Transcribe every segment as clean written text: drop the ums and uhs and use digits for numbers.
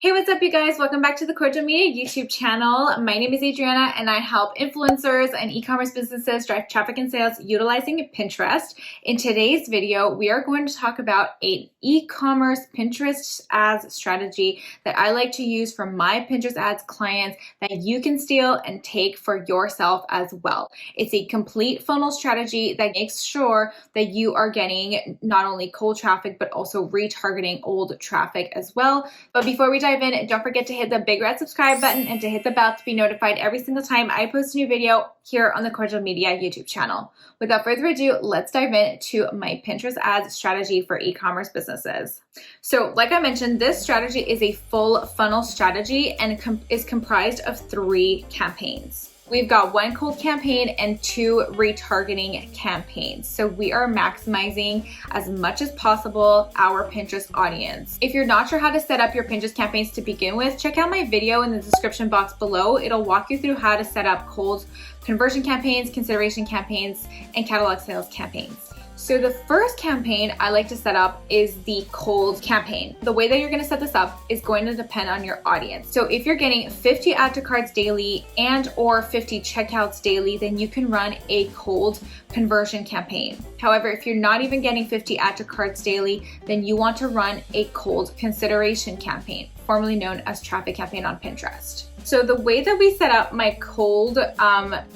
Hey, what's up you guys? Welcome back to the Kordial Media YouTube channel. My name is Adriana and I help influencers and e-commerce businesses drive traffic and sales utilizing Pinterest. In today's video, we are going to talk about an e-commerce Pinterest ads strategy that I like to use for my Pinterest ads clients that you can steal and take for yourself as well. It's a complete funnel strategy that makes sure that you are getting not only cold traffic, but also retargeting old traffic as well. But before we dive in, don't forget to hit the big red subscribe button and to hit the bell to be notified every single time I post a new video here on the Kordial Media YouTube channel. Without further ado, let's dive into my Pinterest ads strategy for e-commerce businesses. So like I mentioned, this strategy is a full funnel strategy and is comprised of 3 campaigns. We've got 1 cold campaign and 2 retargeting campaigns. So we are maximizing as much as possible our Pinterest audience. If you're not sure how to set up your Pinterest campaigns to begin with, check out my video in the description box below. It'll walk you through how to set up cold conversion campaigns, consideration campaigns, and catalog sales campaigns. So the first campaign I like to set up is the cold campaign. The way that you're going to set this up is going to depend on your audience. So if you're getting 50 add to carts daily and or 50 checkouts daily, then you can run a cold conversion campaign. However, if you're not even getting 50 add to carts daily, then you want to run a cold consideration campaign, formerly known as traffic campaign on Pinterest. So the way that we set up my cold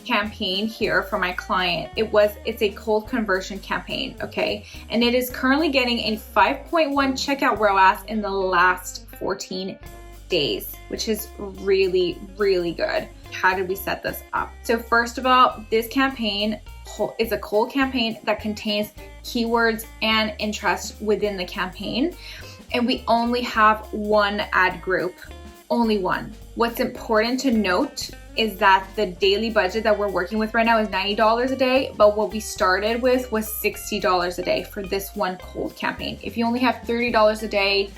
campaign here for my client, it's a cold conversion campaign, okay? And it is currently getting a 5.1 checkout ROAS in the last 14 days, which is really, really good. How did we set this up? So first of all, this campaign is a cold campaign that contains keywords and interest within the campaign. And we only have 1 ad group. Only 1. What's important to note is that the daily budget that we're working with right now is $90 a day, but what we started with was $60 a day for this 1 cold campaign. If you only have $30 a day,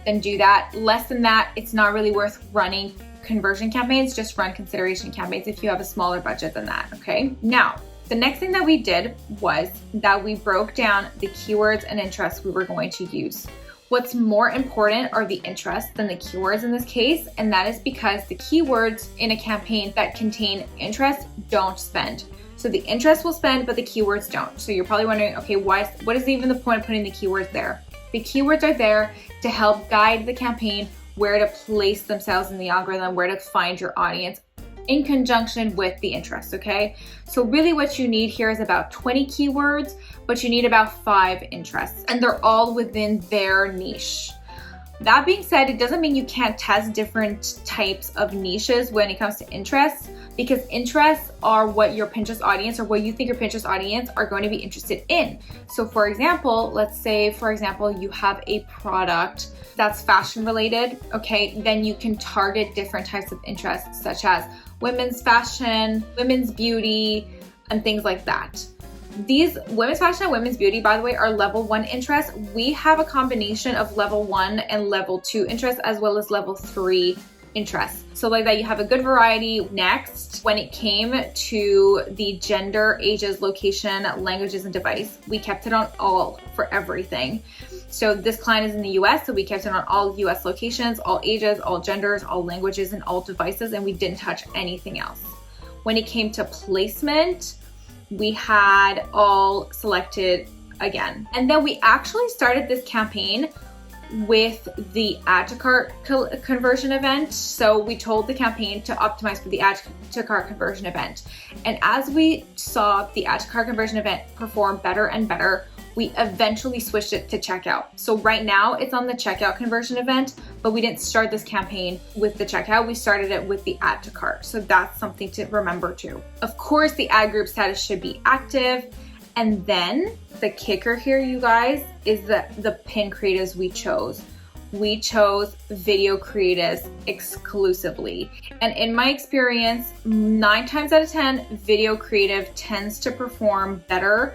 then do that. Less than that, it's not really worth running conversion campaigns. Just run consideration campaigns if you have a smaller budget than that, okay? Now, the next thing that we did was that we broke down the keywords and interests we were going to use. What's more important are the interests than the keywords in this case, and that is because the keywords in a campaign that contain interest don't spend. So the interest will spend, but the keywords don't. So you're probably wondering, okay, what is even the point of putting the keywords there? The keywords are there to help guide the campaign where to place themselves in the algorithm, where to find your audience in conjunction with the interest, okay? So really what you need here is about 20 keywords, but you need about 5 interests, and they're all within their niche. That being said, it doesn't mean you can't test different types of niches when it comes to interests, because interests are what your Pinterest audience or what you think your Pinterest audience are going to be interested in. So for example, let's say, for example, you have a product that's fashion related, okay? Then you can target different types of interests such as women's fashion, women's beauty, and things like that. These women's fashion and women's beauty, by the way, are level 1 interests. We have a combination of level 1 and level 2 interests as well as level 3 interests. So like that, you have a good variety. Next, when it came to the gender, ages, location, languages, and device, we kept it on all for everything. So this client is in the US, so we kept it on all US locations, all ages, all genders, all languages, and all devices, and we didn't touch anything else. When it came to placement, we had all selected again. And then we actually started this campaign with the add to cart conversion event. So we told the campaign to optimize for the add to cart conversion event. And as we saw the add to cart conversion event perform better and better, we eventually switched it to checkout. So right now it's on the checkout conversion event, but we didn't start this campaign with the checkout. We started it with the add to cart. So that's something to remember too. Of course, the ad group status should be active. And then the kicker here, you guys, is the pin creatives we chose. We chose video creatives exclusively. And in my experience, 9 times out of 10, video creative tends to perform better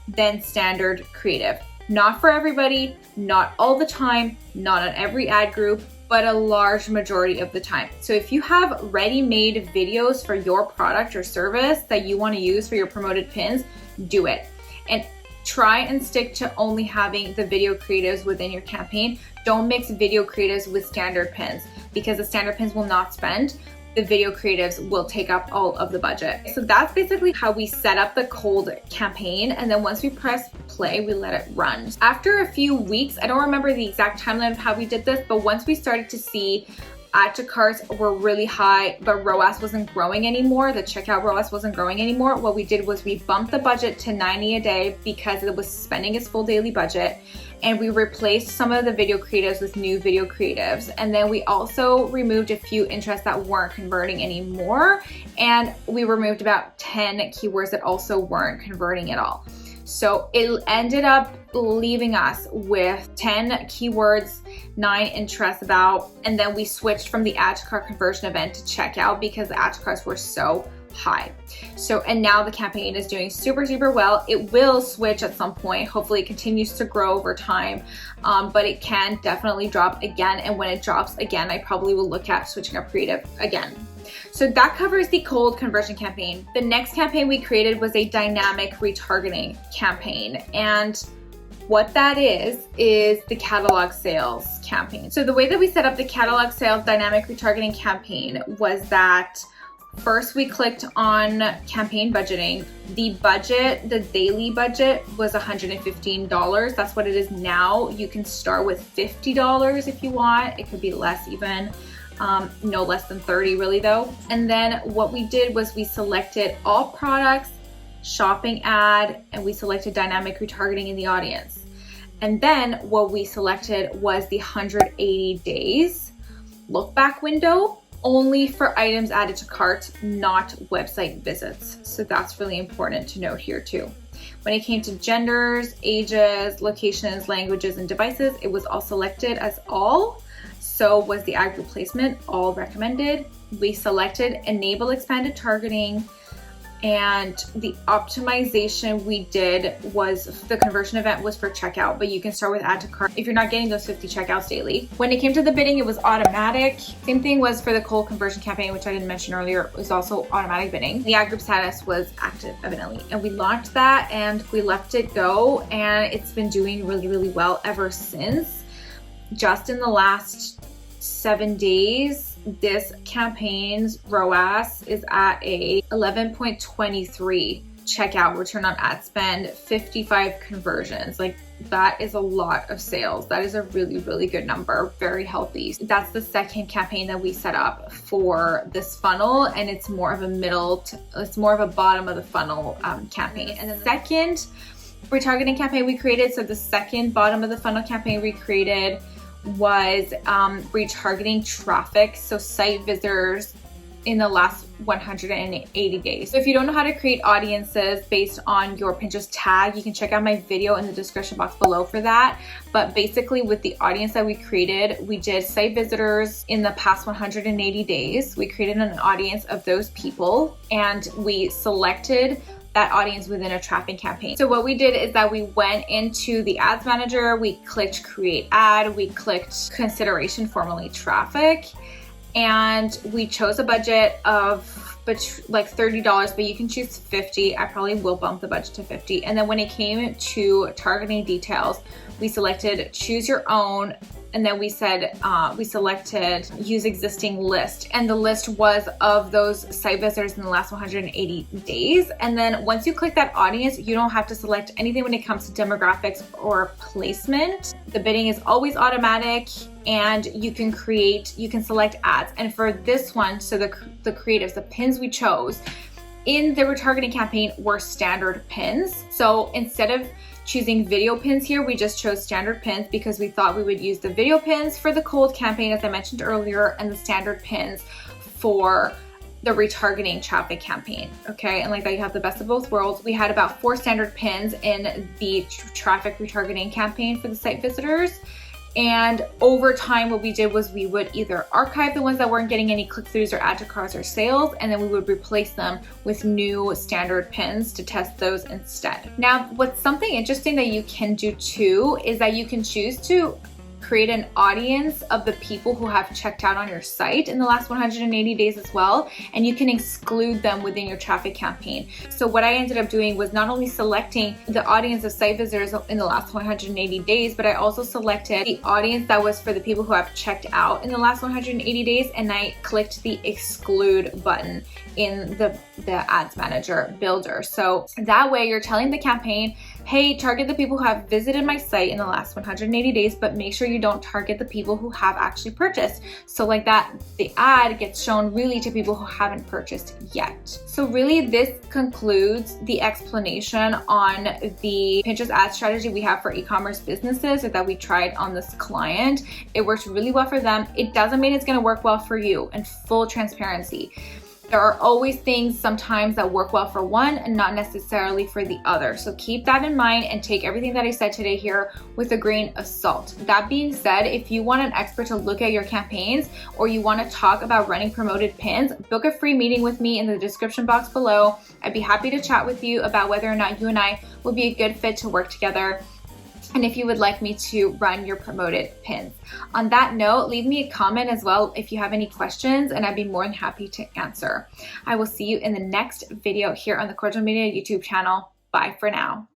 than standard creative. Not for everybody, not all the time, not on every ad group, but a large majority of the time. So if you have ready-made videos for your product or service that you want to use for your promoted pins, do it. And try and stick to only having the video creatives within your campaign. don't mix video creatives with standard pins because the standard pins will not spend. The video creatives will take up all of the budget. So that's basically how we set up the cold campaign. And then once we press play, we let it run. After a few weeks, I don't remember the exact timeline of how we did this, but once we started to see add to carts were really high, but ROAS wasn't growing anymore, the checkout ROAS wasn't growing anymore, what we did was we bumped the budget to $90 a day because it was spending its full daily budget. And we replaced some of the video creatives with new video creatives. And then we also removed a few interests that weren't converting anymore. And we removed about 10 keywords that also weren't converting at all. So it ended up leaving us with 10 keywords, 9 interests about, and then we switched from the add to cart conversion event to checkout because the add to carts were so high. So, and now the campaign is doing super well. It will switch at some point. Hopefully it continues to grow over time, but it can definitely drop again. And when it drops again, I probably will look at switching up creative again. So that covers the cold conversion campaign. The next campaign we created was a dynamic retargeting campaign. And what that is the catalog sales campaign. So the way that we set up the catalog sales dynamic retargeting campaign was that first, we clicked on campaign budgeting. The budget, the daily budget was $115. That's what it is now. You can start with $50 if you want. It could be less even, no less than 30 really though. And then what we did was we selected all products, shopping ad, and we selected dynamic retargeting in the audience. And then what we selected was the 180 days look back window, only for items added to cart, not website visits. So that's really important to note here too. When it came to genders, ages, locations, languages, and devices, it was all selected as all. So was the ad group placement all recommended. We selected enable expanded targeting, and the optimization we did was the conversion event was for checkout, but you can start with add to cart if you're not getting those 50 checkouts daily. When it came to the bidding, it was automatic. Same thing was for the cold conversion campaign, which I didn't mention earlier, it was also automatic bidding. The ad group status was active evidently, and we launched that and we left it go, and it's been doing really well ever since. Just in the last 7 days, this campaign's ROAS is at a 11.23 checkout, return on ad spend, 55 conversions. Like, that is a lot of sales. That is a really good number, very healthy. That's the second campaign that we set up for this funnel, and it's more of a it's more of a bottom of the funnel campaign. And the second retargeting campaign we created, so the second bottom of the funnel campaign we created was retargeting traffic, so site visitors in the last 180 days. So if you don't know how to create audiences based on your Pinterest tag, you can check out my video in the description box below for that. But basically with the audience that we created, we did site visitors in the past 180 days. We created an audience of those people, and we selected that audience within a traffic campaign. So what we did is that we went into the ads manager, we clicked create ad, we clicked consideration formerly traffic, and we chose a budget of like $30, but you can choose 50. I probably will bump the budget to 50. And then when it came to targeting details, we selected choose your own, and then we said we selected use existing list, and the list was of those site visitors in the last 180 days. And then once you click that audience, you don't have to select anything when it comes to demographics or placement. The bidding is always automatic, and you can select ads. And for this one, so the creatives, the pins we chose in the retargeting campaign were standard pins. So instead of choosing video pins here, we just chose standard pins because we thought we would use the video pins for the cold campaign, as I mentioned earlier, and the standard pins for the retargeting traffic campaign. Okay, and like that, you have the best of both worlds. We had about 4 standard pins in the traffic retargeting campaign for the site visitors. And over time, what we did was we would either archive the ones that weren't getting any click-throughs or add to carts or sales, and then we would replace them with new standard pins to test those instead. Now, what's something interesting that you can do too is that you can choose to create an audience of the people who have checked out on your site in the last 180 days as well, and you can exclude them within your traffic campaign. So what I ended up doing was not only selecting the audience of site visitors in the last 180 days, but I also selected the audience that was for the people who have checked out in the last 180 days, and I clicked the exclude button in the ads manager builder. So that way you're telling the campaign, hey, target the people who have visited my site in the last 180 days, but make sure you don't target the people who have actually purchased. So like that, the ad gets shown really to people who haven't purchased yet. So really this concludes the explanation on the Pinterest ad strategy we have for e-commerce businesses, or that we tried on this client. It works really well for them. It doesn't mean it's gonna work well for you, in full transparency. There are always things sometimes that work well for one and not necessarily for the other. So keep that in mind and take everything that I said today here with a grain of salt. That being said, if you want an expert to look at your campaigns, or you want to talk about running promoted pins, book a free meeting with me in the description box below. I'd be happy to chat with you about whether or not you and I will be a good fit to work together, and if you would like me to run your promoted pins. On that note, leave me a comment as well if you have any questions, and I'd be more than happy to answer. I will see you in the next video here on the Kordial Media YouTube channel. Bye for now.